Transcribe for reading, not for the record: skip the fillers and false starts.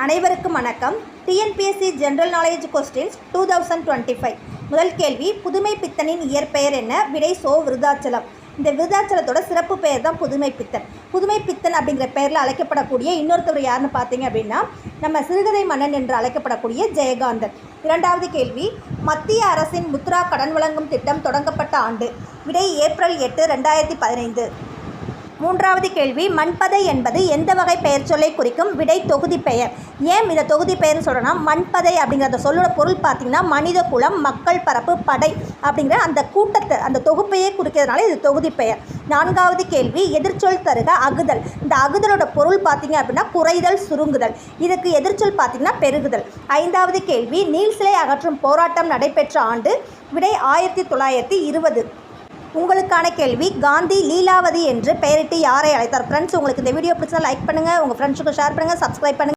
அனைவருக்கும் வணக்கம். TNPSC general knowledge questions 2025. முதல் கேள்வி, புதுமை பித்தனின் இயற்பெயர் என்ன? விடை சோ விருதாச்சலம். இந்த விருதாச்சலத்தோட சிறப்பு பெயர் தான் புதுமை பித்தன். புதுமை பித்தன் அப்படிங்கிற பெயரில் அழைக்கப்படக்கூடிய இன்னொருத்தவர் யாருன்னு பார்த்தீங்க அப்படின்னா, நம்ம சிறுகதை மன்னன் என்று அழைக்கப்படக்கூடிய ஜெயகாந்தன். இரண்டாவது கேள்வி, மத்திய அரசின் முத்ரா கடன் வழங்கும் திட்டம் தொடங்கப்பட்ட ஆண்டு? விடை ஏப்ரல் 8, 2015. மூன்றாவது கேள்வி, மண்பதை என்பது எந்த வகை பெயர் சொல்லை குறிக்கும்? விடை தொகுதி பெயர். ஏன் இந்த தொகுதி பெயர்னு சொல்கிறோன்னா, மண்பதை அப்படிங்கிற சொல்லோட பொருள் பார்த்திங்கன்னா மனித குலம், மக்கள் பரப்பு, படை அப்படிங்கிற அந்த கூட்டத்தை, அந்த தொகுப்பையே குறிக்கிறதுனால இது தொகுதி பெயர். நான்காவது கேள்வி, எதிர்ச்சொல் தருக அகுதல். இந்த அகுதலோட பொருள் பார்த்திங்க அப்படின்னா குறைதல், சுருங்குதல். இதுக்கு எதிர்ச்சொல் பார்த்திங்கன்னா பெருகுதல். ஐந்தாவது கேள்வி, நீல் சிலை அகற்றும் போராட்டம் நடைபெற்ற ஆண்டு? விடை 1920. உங்களுக்கான கேள்வி, காந்தி லீலாவதி என்று பெயரிட்டு யாரை அழைத்தார்? ஃப்ரெண்ட்ஸ், உங்களுக்கு இந்த வீடியோ பிடிச்சா லைக் பண்ணுங்கள், உங்கள் ஃப்ரெண்ட்ஸுக்கு ஷேர் பண்ணுங்கள், சப்ஸ்கிரைப் பண்ணுங்கள்.